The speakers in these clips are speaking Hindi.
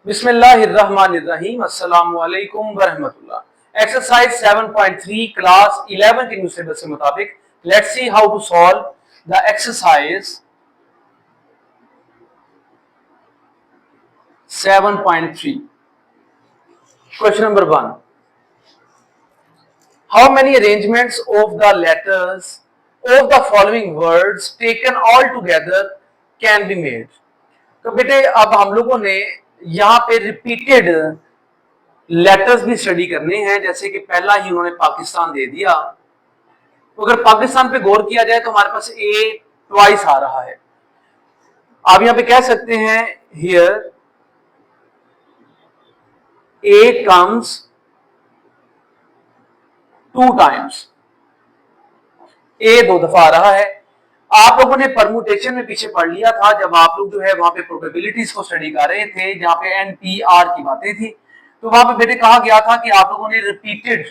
बिस्मिल्लाहिर्रहमानिर्रहीम अस्सलामु अलैकुम वरहमतुल्लाह। एक्सरसाइज 7.3 क्लास 11 के न्यू सिलेबस के मुताबिक let's see how to solve the exercise 7.3। Question number 1, how many arrangements of the letters of the following words taken all together can be made. तो बेटे अब हम लोगों ने यहाँ पे रिपीटेड लेटर्स भी स्टडी करने हैं। जैसे कि पहला ही उन्होंने पाकिस्तान दे दिया, तो अगर पाकिस्तान पे गौर किया जाए तो हमारे पास ए ट्वाइस आ रहा है। आप यहां पे कह सकते हैं here A comes two times, A दो दफा आ रहा है। आप लोगों ने परमुटेशन में पीछे पढ़ लिया था जब आप लोग जो है वहां पे प्रोबेबिलिटीज को स्टडी कर रहे थे, जहां पे एनपीआर की बातें थी। तो वहां पे बेटे कहा गया था कि आप लोगों ने रिपीटेड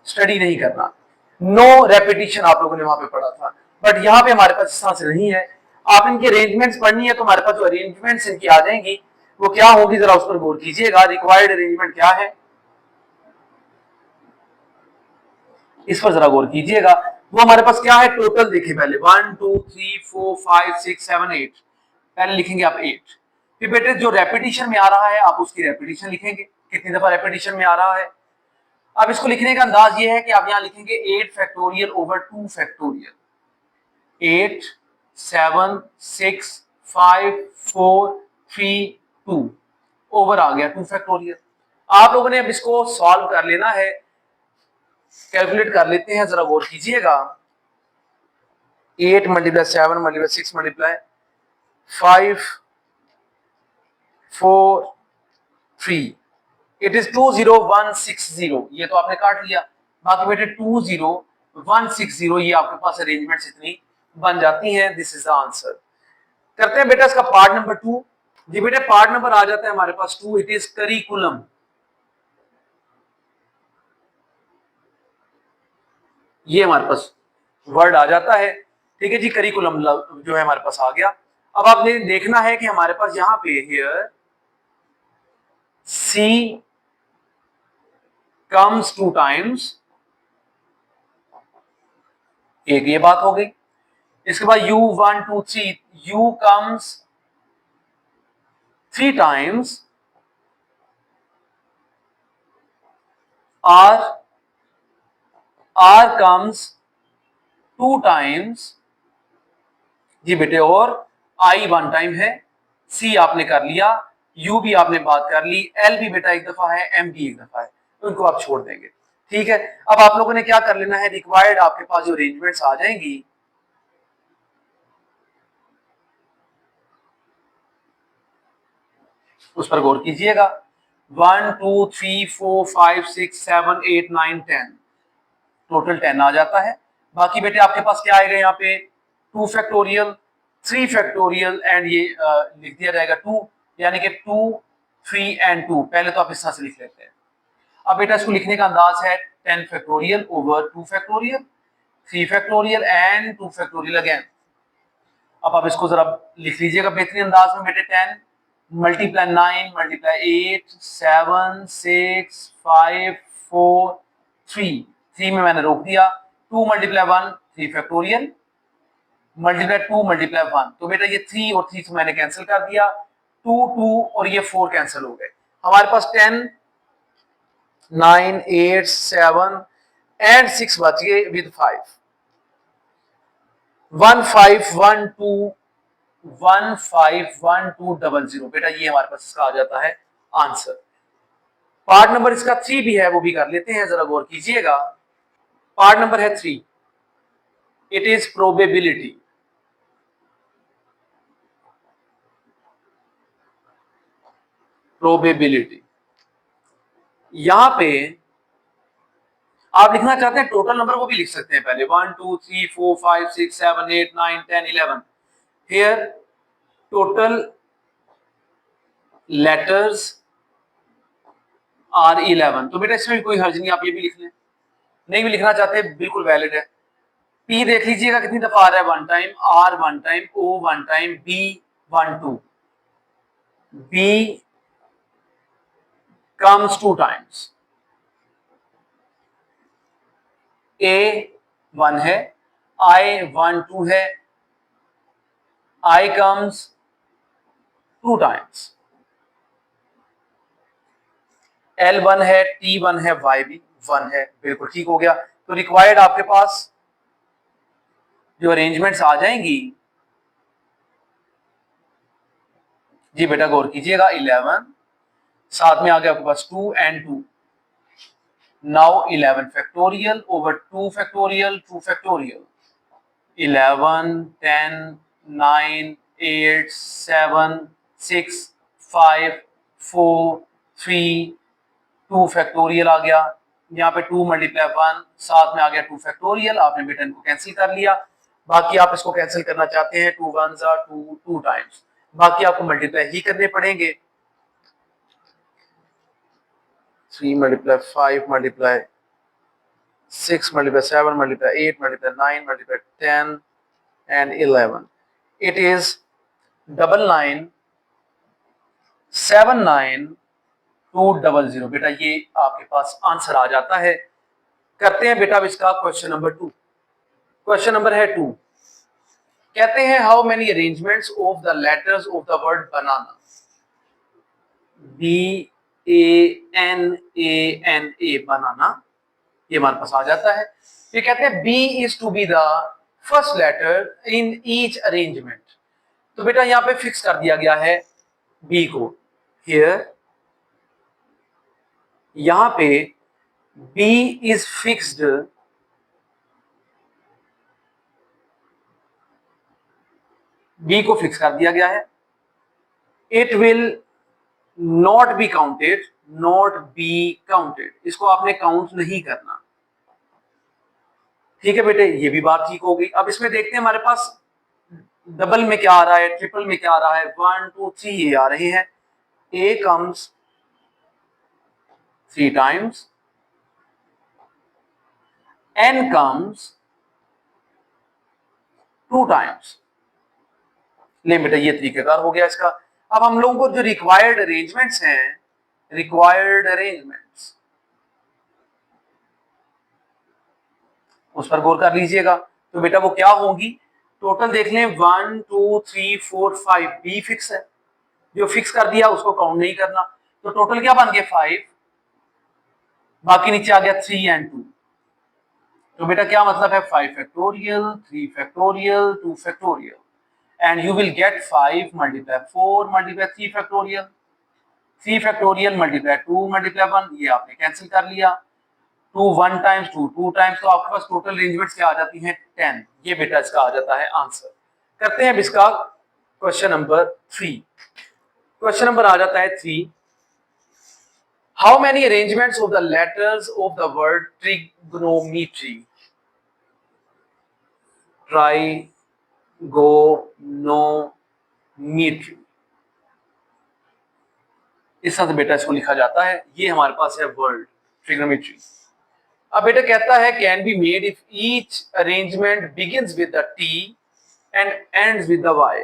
स्टडी नहीं करना, नो रेपिटेशन आप लोगों ने वहां पे पढ़ा था। बट यहाँ पे हमारे पास इस तरह से नहीं है। आप इनकी अरेंजमेंट्स पढ़नी है तो हमारे पास जो अरेंजमेंट्स इनकी आ जाएंगी वो क्या होगी, जरा उस पर गौर कीजिएगा। रिक्वायर्ड अरेंजमेंट क्या है इस पर जरा गौर कीजिएगा। वो हमारे पास क्या है, टोटल देखिए पहले 1 2 3 4 5 6 7 8, पहले लिखेंगे आप 8। फिर बेटे जो रेपिटेशन में आ रहा है आप उसकी रेपिटेशन लिखेंगे, कितनी दफा रेपिटेशन में आ रहा है। अब इसको लिखने का अंदाज ये है कि आप यहां लिखेंगे 8 फैक्टोरियल ओवर 2 फैक्टोरियल। 8 7 6 5 4 3 2 ओवर आ गया 2 फैक्टोरियल। आप लोगों ने अब इसको सॉल्व कर लेना है, कैलकुलेट कर लेते हैं, जरा गौर कीजिएगा। 8 multiply 7 multiply 6 multiply 5 4 3, it is 20160। ये तो आपने काट लिया, बाकी बेटे 20160 ये आपके पास अरेंजमेंट्स इतनी बन जाती हैं। This is the answer. करते हैं बेटा इसका पार्ट नंबर 2। जी बेटे पार्ट नंबर आ जाता है हमारे पास 2, इट इज करिकुलम। ये हमारे पास वर्ड आ जाता है, ठीक है जी। करिकुलम जो है हमारे पास आ गया। अब आपने देखना है कि हमारे पास यहां पे हियर सी कम्स 2 टाइम्स, एक ये बात हो गई। इसके बाद U 1 2 3, U comes 3 times, R comes 2 times जी बेटे, और I 1 टाइम है। C आपने कर लिया, U भी आपने बात कर ली, L भी बेटा एक दफा है, M भी एक दफा है, तो इनको आप छोड़ देंगे, ठीक है। अब आप लोगों ने क्या कर लेना है, रिक्वायर्ड आपके पास जो अरेंजमेंट्स आ जाएंगी उस पर गौर कीजिएगा। 1 2 3 4 5 6 7 8 9 10, टोटल 10 आ जाता है। बाकी बेटे आपके पास क्या आएगा यहाँ पे, 2 फैक्टोरियल 3 फैक्टोरियल एंड ये लिख दिया जाएगा 2, यानी कि 2 3 एंड 2। पहले तो आप इस तरह से लिख लेते हैं। अब बेटा इसको लिखने का अंदाज है 10 factorial over 2 factorial, 3 factorial and 2 factorial again. अब आप इसको जरा लिख लीजिएगा बेहतरीन अंदाज में बेटे। 10 मल्टीप्लाई 9 मल्टीप्लाई 8 7 6 5 4 3, 3 में मैंने रोक दिया। 2 मल्टीप्लाई 1 3 फैक्टोरियल मल्टीप्लाई 2 मल्टीप्लाई 1, तो बेटा ये 3 और 3 मैंने कैंसिल कर दिया, 2 2 और ये 4 कैंसिल हो गए। हमारे पास 10 9 8 7 एंड 6 बच गए विद 5, 1 5 1 2 1 5 1 2 0 0। बेटा ये हमारे पास इसका आ जाता है आंसर। पार्ट नंबर इसका 3 भी है, वो भी कर लेते हैं, जरा गौर कीजिएगा। पार्ट नंबर है 3, इट इज प्रोबेबिलिटी। प्रोबेबिलिटी यहां पे आप लिखना चाहते हैं टोटल नंबर, वो भी लिख सकते हैं पहले 1 2 3 4 5 6 7 8 9 10 11। हियर टोटल लेटर्स आर 11, तो बेटा इसमें भी कोई हर्ज नहीं, आप ये भी लिख लें। नहीं भी लिखना चाहते बिल्कुल वैलिड है। पी देख लीजिएगा कितनी दफा आ रहा है, 1 time, R 1 time, O 1 time, B 1 2, B comes 2 times, A 1 है, I 1 2 है, I comes 2 times, L 1 है, T 1 है, Y भी 1 है। बिल्कुल ठीक हो गया। तो रिक्वायर्ड आपके पास जो अरेंजमेंट्स आ जाएंगी, जी बेटा गौर कीजिएगा, 11 साथ में आ गया आपके पास 2 and 2, now 11 factorial over 2 factorial 2 factorial, 11 10 9 8 7 6 5 4 3 2 factorial आ गया। यहाँ पे 2 मल्टीप्लाई 1 साथ में आ गया 2 फैक्टोरियल, आपने बेटा इनको कैंसिल कर लिया। बाकी आप इसको कैंसिल करना चाहते हैं, 2 1 2 2 टाइम्स, बाकी आपको मल्टीप्लाई ही करने पड़ेंगे। 3 multiply 5 multiply 6 multiply 7 multiply 8 multiply 9 multiply 10 and 11. It is 99799200। बेटा ये आपके पास आंसर आ जाता है। करते हैं बेटा इसका क्वेश्चन नंबर 2। क्वेश्चन नंबर है 2, कहते हैं how many arrangements of the letters of the word banana, BANANA, बनाना, ये हमारे पास आ जाता है। ये कहते हैं B is to be the first letter in each arrangement. तो बेटा यहां पे फिक्स कर दिया गया है B को, हियर यहां पे B इज फिक्स्ड, B को फिक्स कर दिया गया है। It will not be counted, not be counted, इसको आपने काउंट नहीं करना। ठीक है बेटे, ये भी बात ठीक हो गई। अब इसमें देखते हैं हमारे पास डबल में क्या आ रहा है, ट्रिपल में क्या आ रहा है। 1 2 3 ये आ रहे हैं। A comes 3 times, N comes 2 times। ले बेटा ये तरीकेकार हो गया इसका। अब हम लोगों को जो रिक्वायर्ड अरेंजमेंट्स हैं, रिक्वायर्ड अरेंजमेंट्स, उस पर गौर कर लीजिएगा। तो बेटा वो क्या होंगी, टोटल देख लें, 1 2 3 4 5, बी फिक्स है, जो फिक्स कर दिया उसको काउंट नहीं करना। तो टोटल क्या बन गया 5, बाकी नीचे आ गया 3 and 2। तो बेटा क्या मतलब है, 5 factorial 3 factorial 2 factorial and you will get 5 multiply 4 multiply 3 factorial, 3 factorial multiply 2 multiply 1, ये आपने कैंसिल कर लिया। 2 1 टाइम्स 2 2 टाइम्स, तो आपके पास टोटल अरेंजमेंट्स क्या आ जाती हैं 10। ये बेटा इसका आ जाता है आंसर। करते हैं अब इसका क्वेश्चन नंबर 3। क्वेश्चन नंबर आ जाता है 3, how many arrangements of the letters of the word trigonometry, trigonometry, इस तरह से बेटा इसको लिखा जाता है। ये हमारे पास है वर्ड ट्रिग्नोमेट्री। अब बेटा कहता है can be made if each arrangement begins with the T and ends with the Y.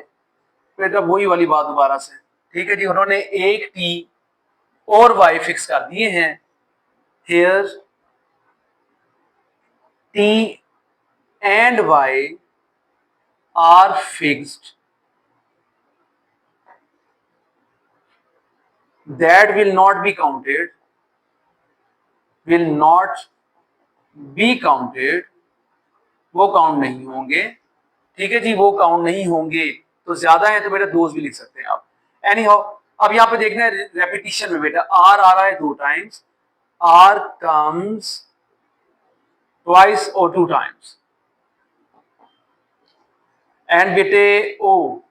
बेटा वही वाली बात दोबारा से, ठीक है जी, उन्होंने एक टी और वाई फिक्स कर दिए हैं। Here T and Y are fixed, that will not be counted, will not be counted, वो काउंट नहीं होंगे। ठीक है जी, वो काउंट नहीं होंगे। तो ज्यादा है तो बेटा दोस्त भी लिख सकते हैं आप। एनी हाउ, अब यहाँ पे देखना है रेपिटेशन में बेटा, आर आ रहा है 2 टाइम्स, आर कम्स ट्वाइस और 2 टाइम्स, एंड बेटे ओ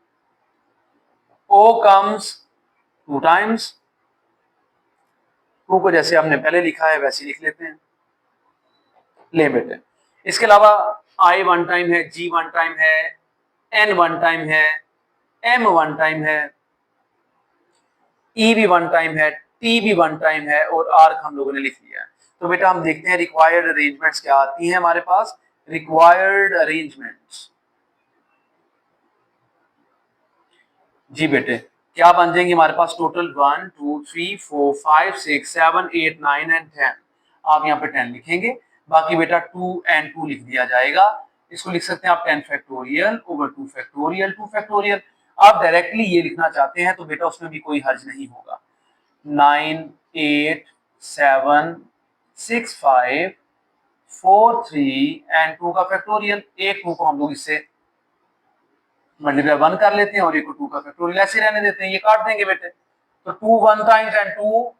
कम्स 2 टाइम्स। ओ को जैसे हमने पहले लिखा है वैसे लिख लेते हैं। ले बेटे, इसके अलावा आई 1 टाइम है, जी 1 टाइम है, एन 1 टाइम है, एम 1 टाइम है, ई भी 1 टाइम है, टी भी 1 टाइम है और आर हम लोगों ने लिख लिया है। तो बेटा हम देखते हैं रिक्वायर्ड अरेंजमेंट्स क्या आती हैं हमारे पास। रिक्वायर्ड अरेंजमेंट्स, जी बेटे क्या बन जाएंगे हमारे पास टोटल 1 2 3 4 5 6 7 8 9 एंड 10। आप यहाँ पे 10 लिखेंगे, बाकी बेटा 2 एंड 2 लिख दिया जाएगा। इसको लिख सकते हैं आप 10 फैक्टोरियल ओवर 2 फैक्टोरियल 2 फैक्टोरियल। आप डायरेक्टली ये लिखना चाहते हैं तो बेटा उसमें भी कोई हर्ज नहीं होगा। 9 8 7 6 5 4 3 एंड 2 का फैक्टोरियल। एक 2 को हम लोग इससे मल्टीप्लाई 1 कर लेते हैं और एक को 2 का फैक्टोरियल ऐसे रहने देते हैं, ये काट देंगे बेटे। तो 2 1 टाइम्स एंड 2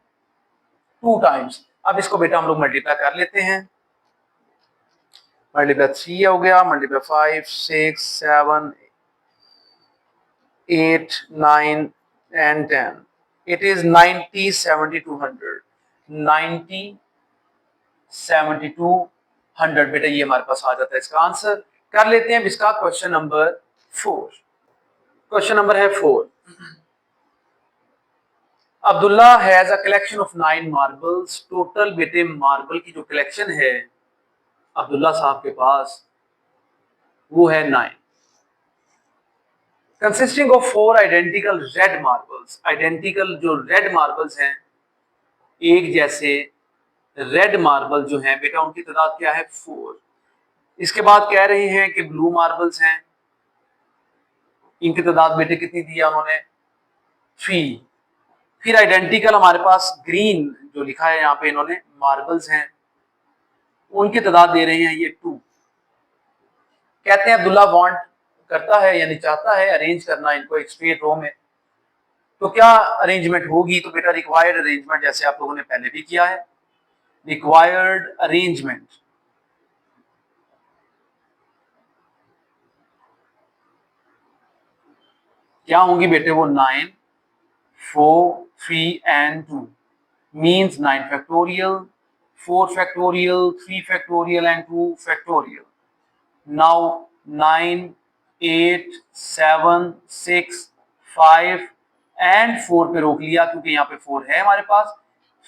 2 टाइम्स। अब इसको बेटा हम लोग मल्टीप्लाई कर लेते हैं। मल्टीप्लाई 3 हो गया, मल्टीप्लाई 5 6 7 8 9 एंड 10। इट इज 90 7200 90 7200 बेटा ये हमारे पास आ जाता है इसका आंसर। कर लेते हैं इसका क्वेश्चन नंबर 4। क्वेश्चन नंबर है 4। Abdullah has a collection of 9 marbles. Total बेटे मार्बल की जो कलेक्शन है अब्दुल्ला साहब के पास वो है 9, consisting of 4 identical red marbles. Identical जो रेड मार्बल्स हैं, एक जैसे रेड मार्बल जो हैं बेटा उनकी तादाद क्या है 4। इसके बाद कह रहे हैं कि ब्लू मार्बल्स हैं, इनकी तादाद बेटे कितनी दिया उन्होंने 3। फिर आइडेंटिकल हमारे पास ग्रीन जो लिखा है यहाँ पे इन्होंने मार्बल्स हैं, उनकी तादाद दे रहे हैं ये 2। कहते हैं अब्दुल्ला वांट करता है यानी चाहता है अरेंज करना इनको एक स्ट्रेट रो में। तो क्या अरेंजमेंट होगी? तो बेटा रिक्वायर्ड अरेंजमेंट जैसे आप लोगों ने पहले भी किया है, रिक्वायर्ड अरेंजमेंट क्या होंगी बेटे वो 9 4 3 and 2 means 9 factorial 4 factorial 3 factorial and 2 factorial। now 9 8 7 6 5 and 4 पे रोक लिया क्योंकि यहाँ पे 4 है हमारे पास।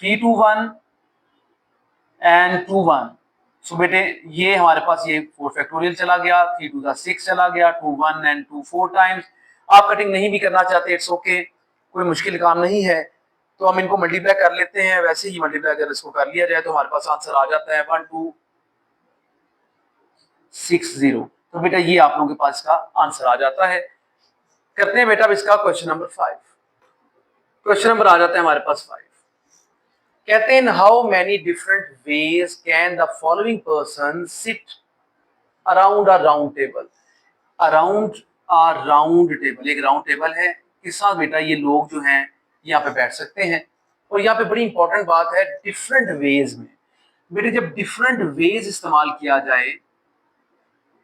3 2 1 एंड 2 1। सो बेटे ये हमारे पास ये 4 फैक्टोरियल चला गया, 3 2 6 चला गया, 2 1 एंड 2 4 टाइम्स। आप कटिंग नहीं भी करना चाहते इट्स ओके, कोई मुश्किल काम नहीं है। तो हम इनको मल्टीप्लाई कर लेते हैं, वैसे ही मल्टीप्लाई अगर इसको कर लिया जाए तो हमारे पास आंसर आ जाता है 1260। तो बेटा ये आप लोगों के पास का आंसर आ जाता है। करते हैं बेटा इसका क्वेश्चन नंबर 5। क्वेश्चन नंबर आ जाता है हमारे पास 5। कहते हैं how many different ways can the following person sit around a round table. Around a round table, एक राउंड टेबल है, किस साथ बेटा ये लोग जो हैं यहाँ पे बैठ सकते हैं। और यहाँ पे बड़ी इंपॉर्टेंट बात है डिफरेंट वेज में। बेटे जब डिफरेंट वेज इस्तेमाल किया जाए,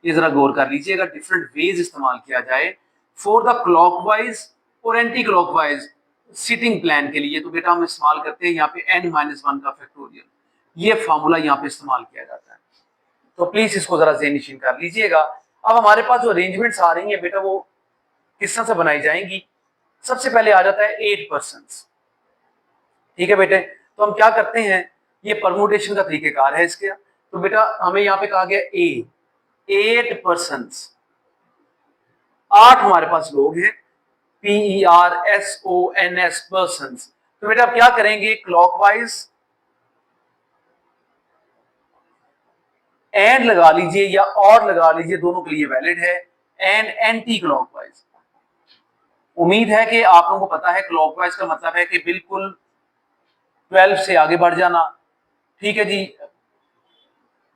ये जरा गौर कर लीजिएगा, डिफरेंट वेज इस्तेमाल किया जाए फॉर द क्लॉकवाइज और एंटी क्लॉकवाइज सिटिंग प्लान के लिए, तो बेटा हम इस्तेमाल करते हैं यहाँ पे n-1 का फैक्टोरियल। ये फार्मूला यहाँ पे इस्तेमाल किया जाता है, तो प्लीज इसको जरा ज़हन-नशीन कर लीजिएगा। अब हमारे पास जो अरेंजमेंट्स आ रही हैं बेटा वो किस तरह से बनाई जाएंगी। सबसे पहले आ जाता है 8 पर्सन्स। ठीक है बेटे, तो हम क्या करते हैं, ये परमुटेशन का तरीकेकार है इसके। तो बेटा हमें यहाँ पे कहा गया 8 पर्सन्स, 8 हमारे पास लोग हैं, PERSONS पर्सन्स। तो बेटा आप क्या करेंगे, क्लॉकवाइज एंड लगा लीजिए या और लगा लीजिए, दोनों के लिए वैलिड है, एंड एंटी क्लॉकवाइज। उम्मीद है कि आप लोगों को पता है क्लॉकवाइज का मतलब है कि बिल्कुल 12 से आगे बढ़ जाना। ठीक है जी,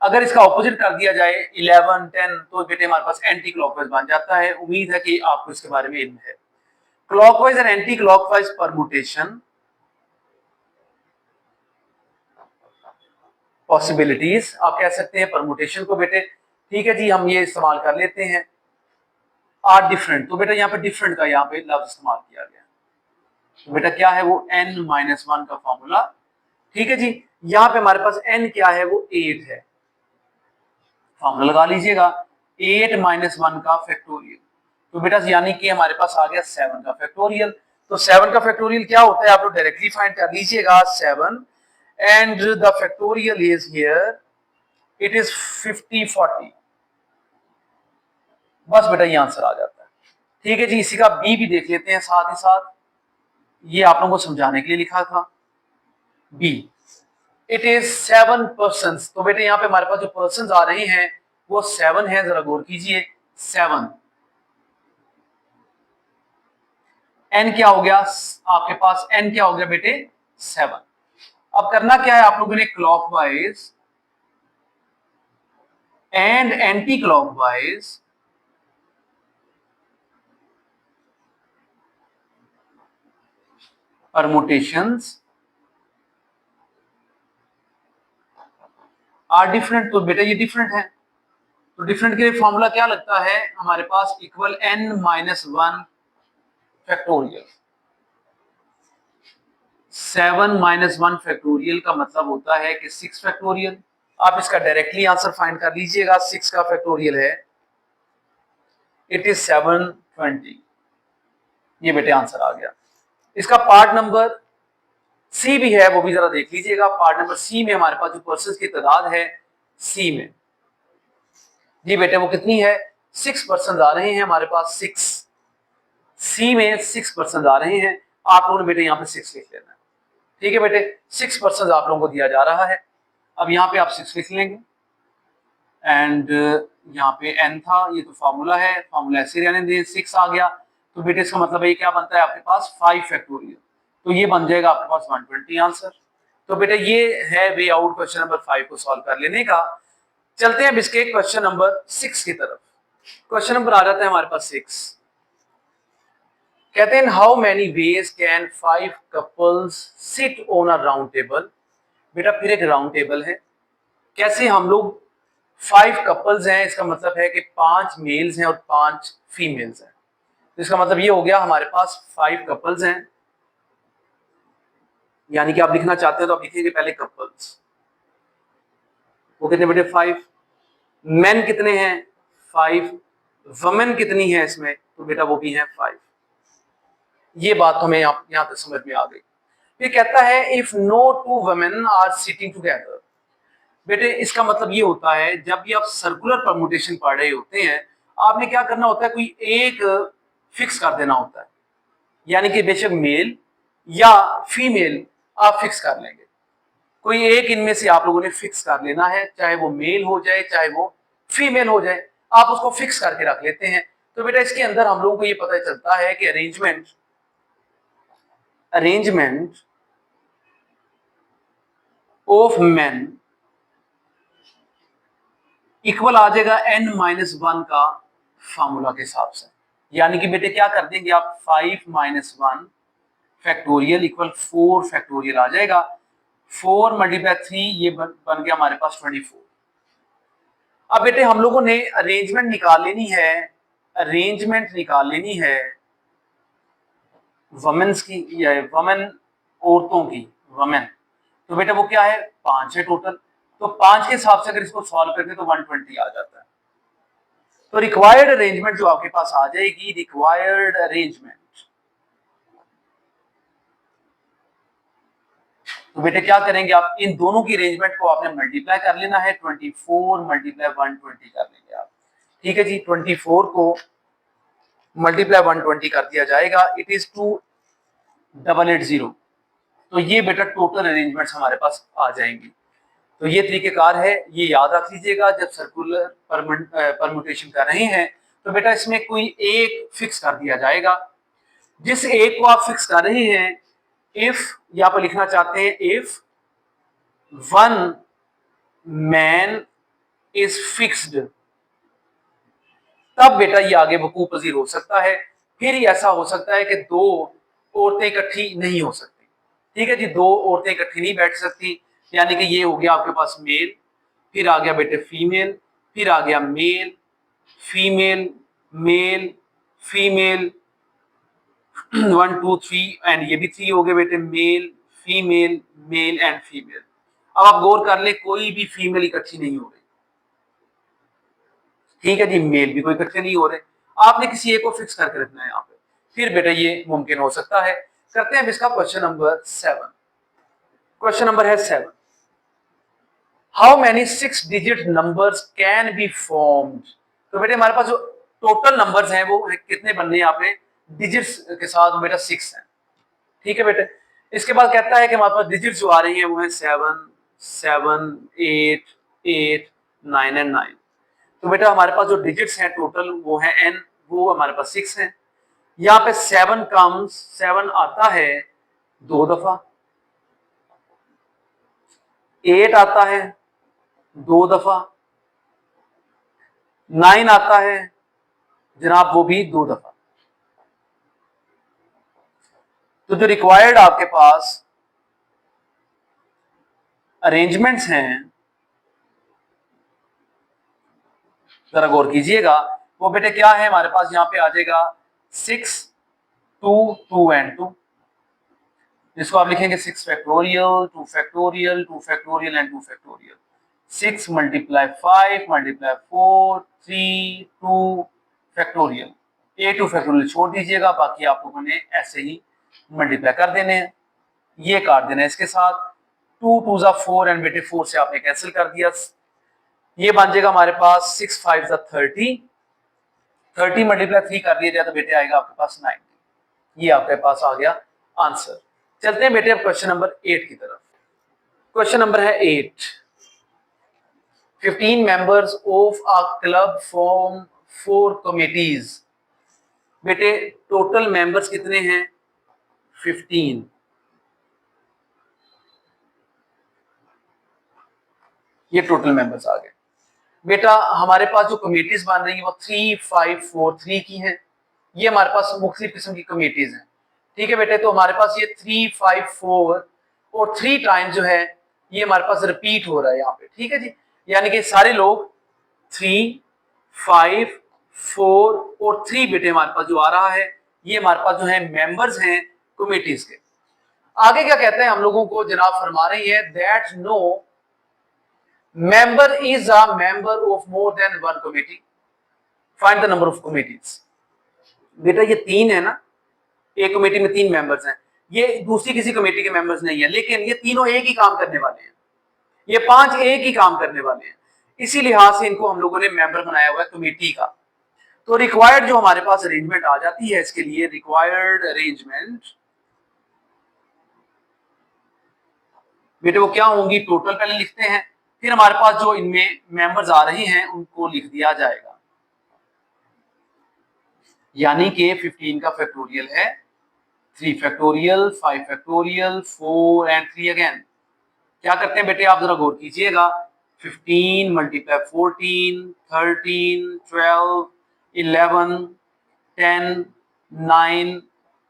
अगर इसका ऑपोजिट कर दिया जाए 11 10 तो बेटे हमारे पास एंटी क्लॉकवाइज बन जाता है। उम्मीद है कि आपको इसके बारे में इल्म है। Clockwise and anti clockwise permutation possibilities आप कह सकते हैं परमुटेशन को बेटे। ठीक है जी, हम ये इस्तेमाल कर लेते हैं आर डिफरेंट। तो बेटा यहाँ पे डिफरेंट का यहाँ पे लफ्ज इस्तेमाल किया गया, तो बेटा क्या है वो n-1 का फॉर्मूला। ठीक है जी, यहाँ पे हमारे पास n क्या है वो 8 है, फॉर्मूला लगा लीजिएगा 8-1 का फैक्टोरियल। तो बेटा यानी कि हमारे पास आ गया 7 का फैक्टोरियल। तो 7 का फैक्टोरियल क्या होता है आप लोग डायरेक्टली फाइंड कर लीजिएगा, 7 and the factorial is here, it is 50 40। बस बेटा ये आंसर आ जाता है। ठीक है जी, इसी का बी भी देख लेते हैं साथ ही साथ। ये आप लोगों को समझाने के लिए लिखा था। B, it is 7 person. तो बेटे यहाँ पे हमारे पास जो पर्सन आ रहे हैं वो 7 है, जरा गौर कीजिए 7। एन क्या हो गया आपके पास, एन क्या हो गया बेटे 7। अब करना क्या है आप लोगों ने, clockwise and anti clockwise permutations are different. तो बेटा ये डिफरेंट है, तो डिफरेंट के लिए फॉर्मूला क्या लगता है हमारे पास, equal n minus 1 factorial. 7 minus 1 factorial का मतलब होता है कि 6 फैक्टोरियल। आप इसका डायरेक्टली आंसर फाइंड कर लीजिएगा, 6 का फैक्टोरियल है इट इज 720। ये बेटे आंसर आ गया। इसका पार्ट नंबर सी भी है, वो भी जरा देख लीजिएगा। पार्ट नंबर सी में हमारे पास जो पर्सन की तादाद है सी में, जी बेटे वो कितनी है, 6 पर्सन आ रहे हैं हमारे पास, 6 सी में 6 पर्सन आ रहे हैं। आप लोगों ने बेटे यहाँ पे 6 लिख लेना है, ठीक है बेटे। 6 पर्सन आप लोगों को दिया जा रहा है। अब यहाँ पे आप 6 लिख लेंगे एंड यहाँ पे n था, ये तो फॉर्मूला है, फॉर्मूला ऐसे रहने दें, 6 आ गया। तो बेटे इसका मतलब ये क्या बनता है आपके पास 5 फैक्टोरियल, तो ये बन जाएगा आपके पास 120 आंसर। तो बेटे ये है वे आउट क्वेश्चन नंबर 5 को सॉल्व कर लेने का। चलते हैं अब इसके क्वेश्चन नंबर 6 की तरफ। क्वेश्चन नंबर आ जाता है हमारे पास 6। कहते हैं how many ways can 5 couples sit on a round table. बेटा फिर एक राउंड टेबल है, कैसे हम लोग 5 कपल्स हैं, इसका मतलब है कि 5 मेल्स हैं और 5 फीमेल्स हैं। तो इसका मतलब ये हो गया हमारे पास 5 कपल्स हैं, यानी कि आप लिखना चाहते हो तो आप लिखिए पहले कपल्स, वो कितने बेटे 5। मेन कितने हैं 5, वुमेन कितनी है इसमें, तो बेटा वो भी है 5। ये बात हमें यहाँ तक समझ में आ गई। ये कहता है if no 2 women are sitting together. बेटे इसका मतलब ये होता है जब भी आप सर्कुलर परमुटेशन पढ़ रहे होते हैं, आपने क्या करना होता है, कोई एक फिक्स कर देना होता है, यानी कि बेशक मेल या फीमेल आप फिक्स कर लेंगे, कोई एक इनमें से आप लोगों ने फिक्स कर लेना है, चाहे वो मेल हो जाए चाहे वो फीमेल हो जाए, आप उसको फिक्स करके रख लेते हैं। तो बेटा इसके अंदर हम लोगों को ये पता चलता है कि अरेंजमेंट ऑफ मेन इक्वल आ जाएगा n माइनस 1 का फॉर्मूला के हिसाब से। यानी कि बेटे क्या कर देंगे आप 5 माइनस 1 फैक्टोरियल इक्वल 4 फैक्टोरियल आ जाएगा। 4 मल्टीप्लाई 3 ये बन गया हमारे पास 24। अब बेटे हम लोगों ने अरेंजमेंट निकाल लेनी है, अरेंजमेंट निकाल लेनी है वमेन्स की या वमेन औरतों की, वमेन। तो बेटा वो क्या है 5 है टोटल, तो 5 के हिसाब से अगर इसको सॉल्व करते तो 120 आ जाता है। तो रिक्वायर्ड अरेंजमेंट जो आपके पास आ जाएगी, रिक्वायर्ड अरेंजमेंट, तो बेटे क्या करेंगे आप इन दोनों की अरेंजमेंट को आपने मल्टीप्लाई कर लेना है, 24 मल्टीप्लाई 120 कर लेंगे आप, ठीक है जी। 24 को मल्टीप्लाई 120 कर दिया जाएगा, इट इज 2880। तो ये बेटा टोटल अरेंजमेंट्स हमारे पास आ जाएंगी। तो ये तरीकेकार है, ये याद रख लीजिएगा जब सर्कुलर परम्यूटेशन कर रहे हैं तो बेटा इसमें कोई एक फिक्स कर दिया जाएगा। जिस एक को आप फिक्स कर रहे हैं, इफ यहां पर लिखना चाहते हैं if one man is fixed, तब बेटा ये आगे वकूफ पजीर हो सकता है। फिर ही ऐसा हो सकता है कि दो औरतें इकट्ठी नहीं हो सकती, ठीक है जी, दो औरतें इकट्ठी नहीं बैठ सकती। यानी कि ये हो गया आपके पास मेल, फिर आ गया बेटे फीमेल, फिर आ गया male female male female 1 2 3 and ये भी 3 हो गए बेटे, male female male and female. अब आप गौर कर ले कोई भी फीमेल इकट्ठी नहीं हो रही, ठीक है जी, मेल भी कोई इकट्ठे नहीं हो रहे, आपने किसी एक को फिक्स करके रखना है यहाँ पे, फिर बेटा ये मुमकिन हो सकता है। करते हैं इसका क्वेश्चन नंबर 7। क्वेश्चन नंबर है 7, how many 6 digit numbers can be formed. तो बेटे हमारे पास जो टोटल नंबर्स हैं वो कितने बनने हैं यहाँ पे डिजिट्स के साथ, बेटा 6 हैं, ठीक है बेटे। इसके बाद कहता है कि हमारे पास डिजिट जो आ रही है वो है 7 7 8 8 9 एंड 9। तो बेटा हमारे पास जो डिजिट्स हैं टोटल वो है n, वो हमारे पास 6 है। यहाँ पे 7 आता है 2 दफा, 8 आता है 2 दफा, 9 आता है जनाब वो भी 2 दफा। तो जो रिक्वायर्ड आपके पास अरेंजमेंट्स हैं, जरा गौर कीजिएगा, वो बेटे क्या है हमारे पास यहाँ पे आ जाएगा 6 2 2 एंड 2, जिसको आप लिखेंगे 6 factorial 2 factorial 2 factorial and 2 factorial. 6 multiply 5 multiply 4 3 2 factorial. A2 factorial छोड़ दीजिएगा, बाकी आप लोगों ने ऐसे ही मल्टीप्लाई कर देने हैं, ये काट देना है इसके साथ। 2 2 जा 4 एंड बेटे 4 से आपने कैंसिल कर दिया, ये बन जाएगा हमारे पास 6 5 जा 30, 30 मल्टीप्लाई 3 कर दिया जाए तो बेटे आएगा आपके पास 90। ये आपके पास आ गया आंसर। चलते हैं बेटे अब क्वेश्चन नंबर 8 की तरफ। क्वेश्चन नंबर है 8। 15 members of a club form 4 committees। बेटे टोटल मेंबर्स कितने हैं? 15। ये टोटल मेंबर्स आ गए। बेटा हमारे पास जो कमेटीज बन रही है वो 3 5 4 3 की हैं। ये हमारे पास मुख्तलिफ किस्म की कमेटीज हैं, ठीक है बेटे। तो हमारे पास ये 3 5 4 और 3 टाइम जो है ये हमारे पास रिपीट हो रहा है यहाँ पे, ठीक है जी। यानी कि सारे लोग 3 5 4 और 3 बेटे हमारे पास जो आ रहा है ये हमारे पास जो है मेंबर्स हैं कमेटीज के। आगे क्या कहते हैं हम लोगों को, जनाब फरमा रही है that no member is a member of more than one committee, find the number of committees। बेटा ये 3 है ना, एक कमेटी में 3 मेंबर्स हैं, ये दूसरी किसी कमेटी के मेंबर्स नहीं है, लेकिन ये तीनों एक ही काम करने वाले हैं, ये 5 एक ही काम करने वाले हैं, इसी लिहाज से इनको हम लोगों ने मेंबर बनाया हुआ है कमेटी का। तो रिक्वायर्ड जो हमारे पास अरेंजमेंट आ जाती है इसके लिए, रिक्वायर्ड अरेंजमेंट बेटे वो क्या होंगी, टोटल पहले लिखते हैं, फिर हमारे पास जो इनमें मेंबर्स आ रहे हैं उनको लिख दिया जाएगा। यानी कि 15 का फैक्टोरियल है 3 फैक्टोरियल 5 फैक्टोरियल 4 एंड 3 अगेन। क्या करते हैं बेटे आप जरा गौर कीजिएगा, 15 मल्टीप्लाई 14 13 12 11 10 9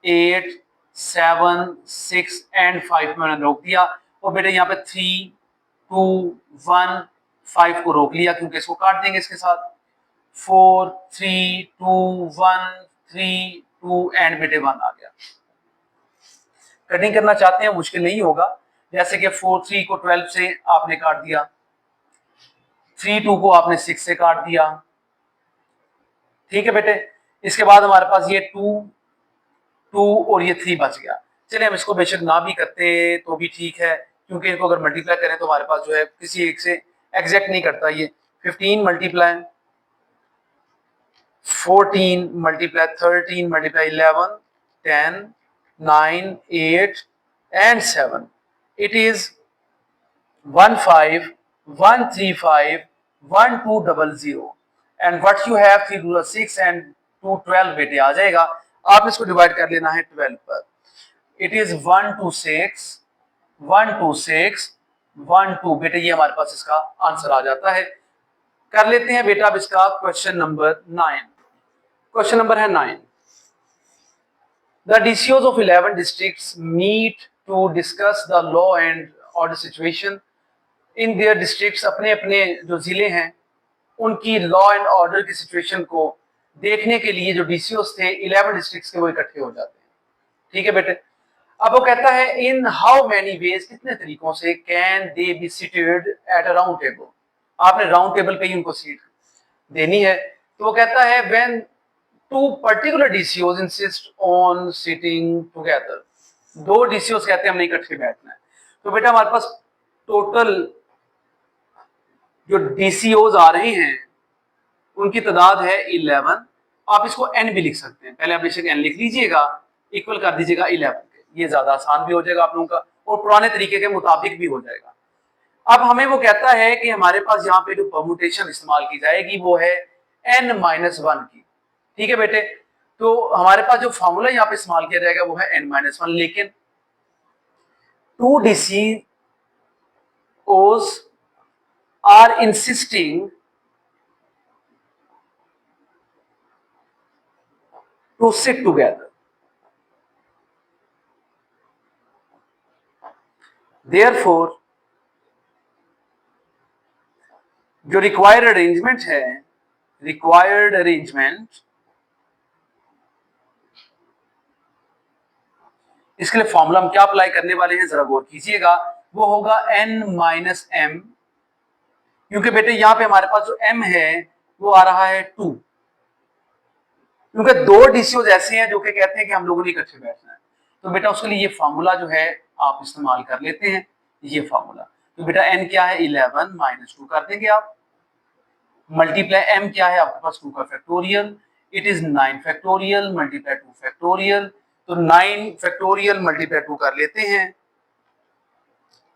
8 7 6 एंड 5 मैंने रोक दिया, और बेटे यहाँ पे 3 2 1 5 को रोक लिया क्योंकि इसको काट देंगे इसके साथ। 4 3 2 1 3 2 एंड बेटे 1 आ गया। कटिंग करना चाहते हैं मुश्किल नहीं होगा, जैसे कि 4 3 को 12 से आपने काट दिया, 3 2 को आपने 6 से काट दिया, ठीक है बेटे। इसके बाद हमारे पास ये 2 2 और ये 3 बच गया। चलिए हम इसको बेशक ना भी करते तो भी ठीक है, क्योंकि इनको अगर मल्टीप्लाई करें तो हमारे पास जो है किसी एक से एग्जैक्ट नहीं करता। ये 15 multiply 14 multiply 13 multiply 11 10 9 8 and 7, it is 15135120 and what you have 3 ruler 6 and 2 12 बेटे आ जाएगा। आप इसको डिवाइड कर लेना है 12 पर। इट इज 1 2 6 1 2 6 1 2 बेटे ये हमारे पास इसका आंसर आ जाता है। कर लेते हैं बेटा अब इसका क्वेश्चन नंबर 9। क्वेश्चन नंबर है 9। The DCOs of 11 districts meet to discuss the law and order situation in their districts। अपने अपने जो जिले हैं उनकी लॉ एंड ऑर्डर की सिचुएशन को देखने के लिए जो DCOs थे 11 डिस्ट्रिक्ट्स के वो इकट्ठे हो जाते हैं, ठीक है बेटे। अब वो कहता है इन हाउ मैनी वेज, कितने तरीकों से can they be seated at a round table. आपने राउंड टेबल पे ही उनको सीट देनी है। तो वो कहता है when two particular DCOs insist on sitting together। 2 DCOs कहते हैं हमने इकट्ठे बैठना है। तो बेटा हमारे पास टोटल जो DCOs आ रहे हैं उनकी तादाद है 11। आप इसको n भी लिख सकते हैं, पहले आप बेशक n लिख लीजिएगा, इक्वल कर दीजिएगा 11 के। ये ज्यादा आसान भी हो जाएगा आप लोगों का और पुराने तरीके के मुताबिक भी हो जाएगा। अब हमें वो कहता है कि हमारे पास यहाँ पे जो परमुटेशन इस्तेमाल की जाएगी वो है n-1 की। ठीक है बेटे, तो हमारे पास जो फॉर्मूला यहाँ पे इस्तेमाल किया जाएगा वो है n-1, लेकिन 2 DCOs are insisting to sit together. Therefore, जो रिक्वायर्ड अरेंजमेंट है, रिक्वायर्ड अरेंजमेंट, इसके लिए फॉर्मूला हम क्या अप्लाई करने वाले हैं जरा गौर कीजिएगा, वो होगा n-m, क्योंकि बेटे यहां पे हमारे पास जो m है वो आ रहा है 2, क्योंकि 2 डीसीओज ऐसे हैं जो कि कहते हैं कि हम लोगों ने इकट्ठे बैठना है। तो बेटा उसके लिए ये फॉर्मूला जो है आप इस्तेमाल कर लेते हैं, ये फॉर्मूला। तो बेटा n क्या है 11 माइनस 2 कर देंगे आप, मल्टीप्लाई m क्या है आपके पास 2 का factorial, it is 9 factorial multiply 2 factorial. तो 9 फैक्टोरियल मल्टीप्लाई 2 कर लेते हैं,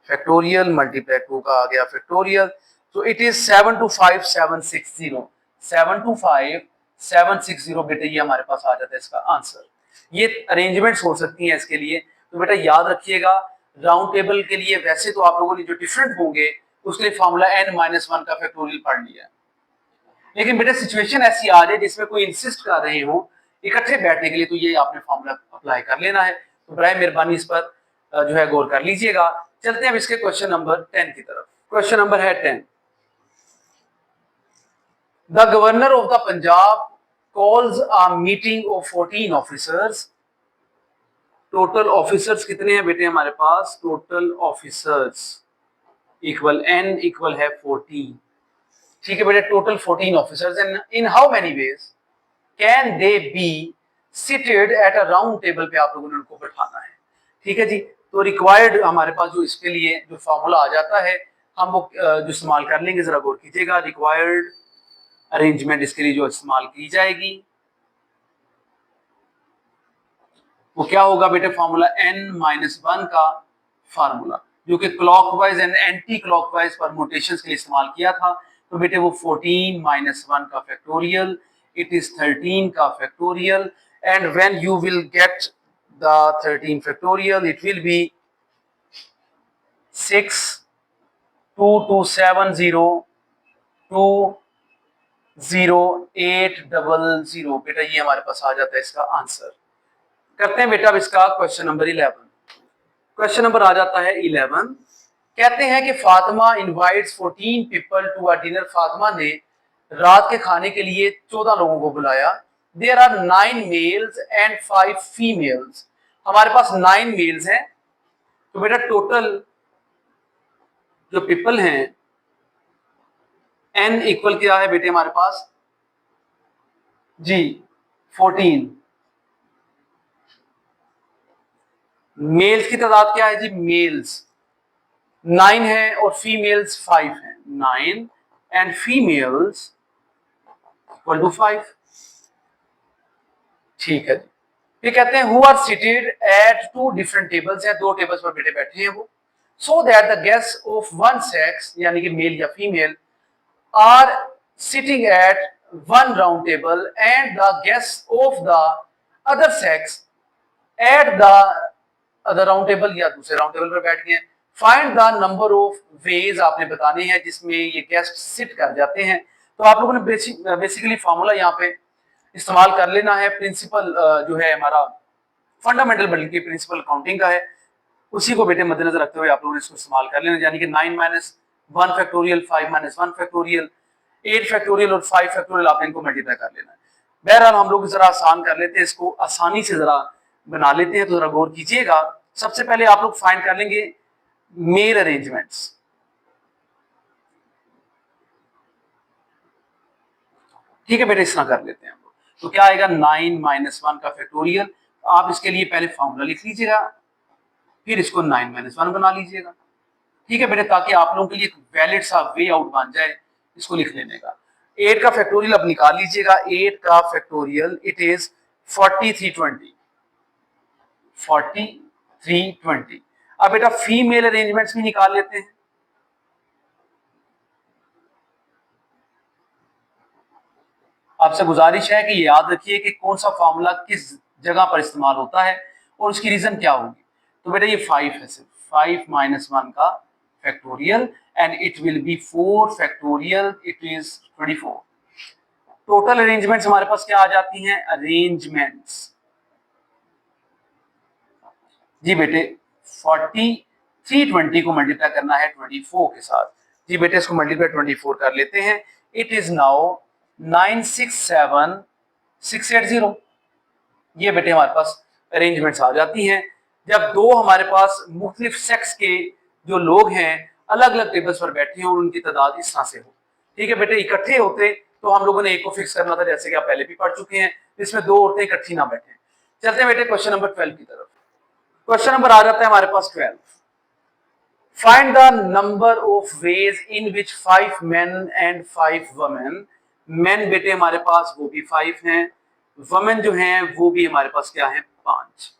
फैक्टोरियल मल्टीप्लाई 2 का आ गया फैक्टोरियल। तो इट इज 725760, 725760 बेटे ये हमारे पास आ जाता है इसका आंसर। ये अरेंजमेंट्स हो सकती हैं इसके लिए। तो बेटा याद रखिएगा राउंड टेबल के लिए वैसे तो आप लोगों ने जो डिफरेंट होंगे उसके लिए फॉर्मूला n-1 का फैक्टोरियल पढ़ लिया, लेकिन बेटा सिचुएशन ऐसी आ जाए जिसमें कोई इंसिस्ट कर रहे हो इकट्ठे बैठने के लिए, तो ये आपने फॉर्मूला अप्लाई कर लेना है। तो बराए मेहरबानी इस पर जो है गौर कर लीजिएगा। चलते हैं अब इसके क्वेश्चन नंबर 10 की तरफ। क्वेश्चन नंबर है 10। The governor of the Punjab calls a meeting of 14 officers. Total officers कितने हैं बेटे हमारे पास, total officers equal n equal है 14। ठीक है बेटे, total 14 officers and in how many ways can they be seated at a round table पे आप लोगों ने उनको बैठाना है। ठीक है जी, तो रिक्वायर्ड हमारे पास जो इसके लिए जो फॉर्मूला आ जाता है हम वो जो इस्तेमाल कर लेंगे, जरा गौर कीजिएगा। रिक्वायर्ड अरेंजमेंट इसके लिए जो इस्तेमाल की जाएगी वो क्या होगा बेटे, फॉर्मूला n-1 का फार्मूला, जो कि clockwise and anti clockwise permutations के लिए इस्तेमाल किया था। तो बेटे वो 14-1 का फैक्टोरियल, इट इज 13 का factorial, and when you will get the 13 factorial it will be 62270208000। बेटा ये हमारे पास आ जाता है इसका आंसर। करते हैं बेटा अब इसका क्वेश्चन नंबर 11। क्वेश्चन नंबर आ जाता है 11। कहते हैं कि Fatima invites 14 people to a dinner. Fatima ने रात के खाने के लिए 14 लोगों को बुलाया। There are 9 males and 5 females. हमारे पास 9 मेल्स हैं, तो बेटा टोटल जो पीपल हैं n इक्वल क्या है बेटे हमारे पास जी 14। मेल्स की तादाद क्या है जी, मेल्स 9 है और फीमेल्स 5 हैं, 9 एंड फीमेल्स इक्वल टू 5। ठीक है जी, ये कहते हैं who are seated at 2 different tables हैं, 2 टेबल्स पर बेटे बैठे हैं वो। So that the guest of one sex यानी कि मेल या female are sitting at one round table and the guest of the other sex at the other round table या दूसरे राउंड टेबल पर बैठ गए। Find the number of ways आपने बताने हैं जिसमें ये गेस्ट सिट कर जाते हैं। तो आप लोगों ने बेसिकली फॉर्मूला यहाँ पे इस्तेमाल कर लेना है। प्रिंसिपल जो है हमारा फंडामेंटल बल्कि प्रिंसिपल काउंटिंग का है, उसी को बेटे मद्देनजर रखते हुए आप लोगों ने इसको इस्तेमाल कर लेना, यानी कि 9-1 फैक्टोरियल, 5-1 फैक्टोरियल, 8 फैक्टोरियल और 5 फैक्टोरियल आपने इनको मल्टीप्लाई कर लेना है। बहरहाल हम लोग जरा आसान कर लेते हैं इसको, आसानी से जरा बना लेते हैं। तो जरा गौर कीजिएगा, सबसे पहले आप लोग फाइंड कर लेंगे मेल अरेंजमेंट्स। ठीक है बेटे, इस तरह कर लेते हैं हम लोग। तो क्या आएगा 9-1 का फैक्टोरियल। आप इसके लिए पहले फॉर्मूला लिख लीजिएगा, फिर इसको 9-1 बना लीजिएगा। ठीक है बेटे, ताकि आप लोगों के लिए एक वैलिड सा वे आउट बन जाए इसको लिख लेने का। 8 का फैक्टोरियल अब निकाल लीजिएगा। 8 का फैक्टोरियल इट इज 4320, 4320 320। अब बेटा फीमेल अरेंजमेंट्स भी निकाल लेते हैं। आपसे गुजारिश है कि याद रखिए कि कौन सा फॉर्मूला किस जगह पर इस्तेमाल होता है और उसकी रीजन क्या होगी। तो बेटा ये 5 है, सिर्फ 5 - 1 का factorial and it will be 4 factorial, it is 24। Total arrangements हमारे पास क्या आ जाती हैं, अरेंजमेंट्स। जी बेटे 40, 320 को मल्टीप्लाई करना है 24 के साथ। जी बेटे इसको मल्टीप्लाई 24 कर लेते हैं। It is now 967680। ये बेटे हमारे पास अरेंजमेंट्स आ जाती हैं। जब दो हमारे पास मुख्तलिफ सेक्स के जो लोग हैं अलग अलग टेबल्स पर बैठे हैं और उनकी तादाद इस तरह से हो, ठीक है बेटे, इकट्ठे होते तो हम लोगों ने एक को फिक्स करना था, जैसे कि आप पहले भी पढ़ चुके हैं, इसमें दो औरतें इकट्ठी ना बैठे। चलते हैं बेटे क्वेश्चन नंबर 12 की तरफ। क्वेश्चन नंबर आ जाता है हमारे पास 12। Find the number of ways in which 5 men and 5 women। Main बेटे हमारे पास वो भी 5 हैं, वमेन जो हैं वो भी हमारे पास क्या है, 5।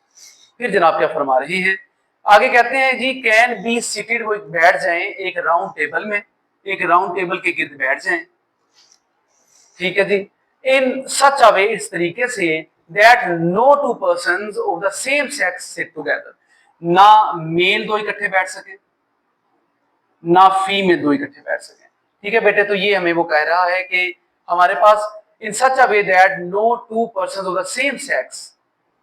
फिर जनाब क्या फरमा रहे हैं, आगे कहते हैं जी कैन बी सीटेड, वो बैठ जाएं एक राउंड टेबल में, एक राउंड टेबल के गिर्द बैठ जाएं, ठीक है जी, इन सच अ वे, इस तरीके से that no two persons of the same sex sit together, ना मेल दो इकट्ठे बैठ सके ना फीमेल दो इकट्ठे बैठ सके। ठीक है बेटे, तो ये हमें वो कह रहा है कि हमारे पास in such a way that no two persons of the same sex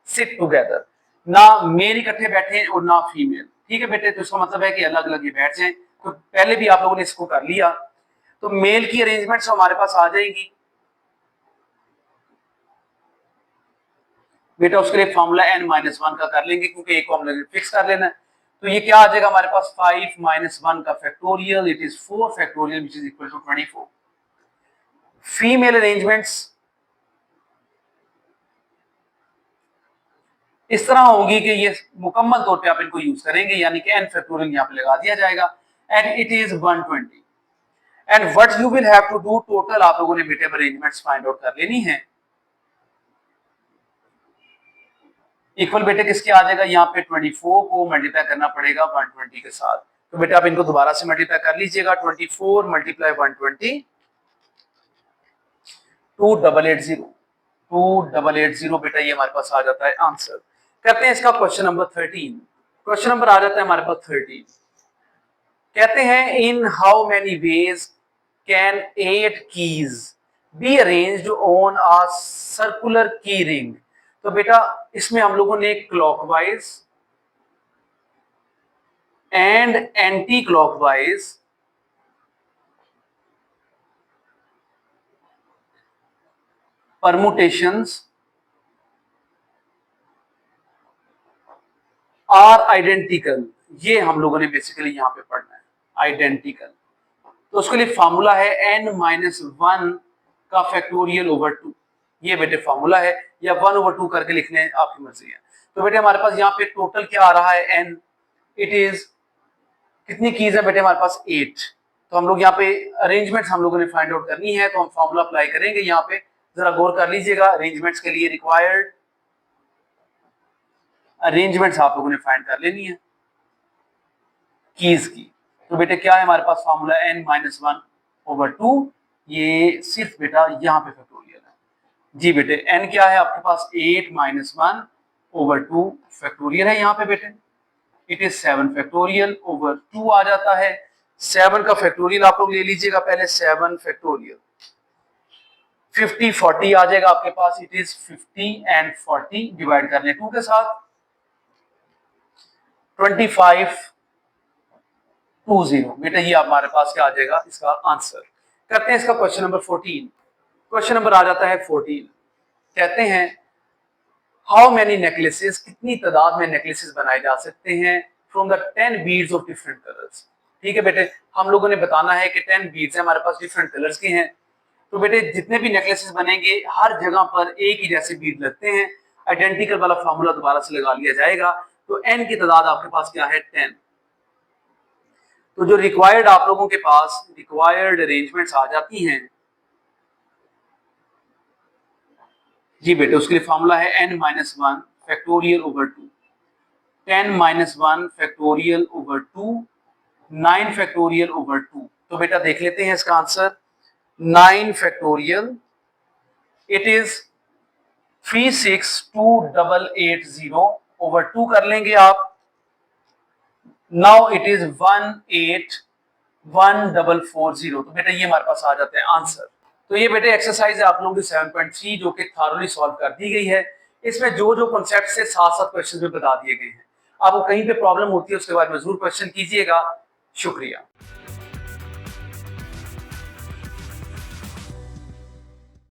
sit together, ना मेल इकट्ठे बैठे और ना फीमेल। ठीक है बेटे, तो इसका मतलब है कि अलग अलग ही बैठ जाएं। तो पहले भी आप लोगों ने इसको कर लिया, तो मेल की अरेंजमेंट्स हमारे पास आ जाएंगी बेटा, उसके लिए फॉर्मूला n-1 का कर लेंगे क्योंकि एक को हमने फिक्स कर लेना है। तो ये क्या आ जाएगा हमारे पास, 5 - 1 का factorial, it is 4 factorial which is equal to 24। Female arrangements इस तरह होगी कि ये मुकम्मल तौर पे आप इनको यूज करेंगे, यानी कि n फैक्टोरियल यहाँ पे लगा दिया जाएगा and it is 120। And what you will have to do, total आप लोगों ने बेटे अरेंजमेंट्स फाइंड आउट कर लेनी है। इक्वल बेटे किसके आ जाएगा, यहाँ पे 24 को मल्टीप्लाई करना पड़ेगा 120 के साथ। तो बेटा आप इनको दोबारा से मल्टीप्लाई कर लीजिएगा, 24 मल्टीप्लाई 120, 2880, 2880 बेटा ये हमारे पास आ जाता है आंसर। कहते हैं इसका क्वेश्चन नंबर 13। क्वेश्चन नंबर आ जाता है हमारे पास 13। कहते हैं in how many ways can 8 keys be arranged on a circular key ring. तो बेटा इसमें हम लोगों ने clockwise and anti clockwise permutations are identical, ये हम लोगों ने बेसिकली यहां पे पढ़ना है, आइडेंटिकल। तो उसके लिए फॉर्मूला है n-1 का फैक्टोरियल ओवर 2। ये बेटे फॉर्मूला है, या 1/2 करके लिखने आपकी मर्जी है। तो बेटे हमारे पास यहाँ पे टोटल क्या आ रहा है n, इट इज कितनी कीज है बेटे हमारे पास 8। तो हम लोग यहाँ पे अरेंजमेंट्स हम लोगों ने फाइंड आउट करनी है, तो हम फॉर्मूला अप्लाई करेंगे। यहाँ पे जरा गौर कर लीजिएगा, अरेंजमेंट्स के लिए रिक्वायर्ड अरेंजमेंट्स आप लोगों ने फाइंड कर लेनी है कीज की। तो बेटे क्या है हमारे पास फॉर्मूला n-1/2, ये सिर्फ बेटा यहाँ पे फैक्टोरियल है। जी बेटे n क्या है आपके पास, 8-1/2 फैक्टोरियल है यहाँ पे बेटे, इट इज 7 फैक्टोरियल ओवर 2 आ जाता है। 7 का फैक्टोरियल आप लोग ले लीजिएगा पहले, 7 फैक्टोरियल 50-40 आ जाएगा आपके पास, इट इज 50 एंड 40 डिवाइड करने 2 के साथ 2520 बेटा, ये हमारे पास क्या आ जाएगा इसका आंसर। करते हैं इसका क्वेश्चन नंबर 14। क्वेश्चन नंबर आ जाता है 14। कहते हैं हाउ मेनी नेकलेसेस, कितनी तादाद में नेकलेसेस बनाए जा सकते हैं from the 10 beads of different colours. ठीक है बेटे, हम लोगों ने बताना है कि 10 बीड्स हमारे पास डिफरेंट कलर्स के हैं। तो बेटे जितने भी नेकलेसेस बनेंगे हर जगह पर एक ही जैसे बीड लगते हैं, आइडेंटिकल वाला फॉर्मूला दोबारा से लगा लिया जाएगा। तो n की तादाद आपके पास क्या है, 10। तो जो रिक्वायर्ड आप लोगों के पास रिक्वायर्ड अरेंजमेंट्स आ जाती हैं जी बेटे, उसके लिए फॉर्मूला है n-1 factorial over 2। 10 minus 1 factorial over 2, 9 factorial over 2। तो बेटा देख लेते हैं इसका answer. 9 factorial, it is 362,880 over 2 कर लेंगे आप। Now it is 181,440। तो बेटा ये हमारे पास आ जाता है आंसर। तो ये बेटे एक्सरसाइज है आप लोगों की 7.3 जो कि थारोली सॉल्व कर दी गई है। इसमें जो जो कॉन्सेप्ट है साथ साथ क्वेश्चन भी बता दिए गए हैं। आपको कहीं पे प्रॉब्लम होती है उसके बारे में जरूर क्वेश्चन कीजिएगा। शुक्रिया।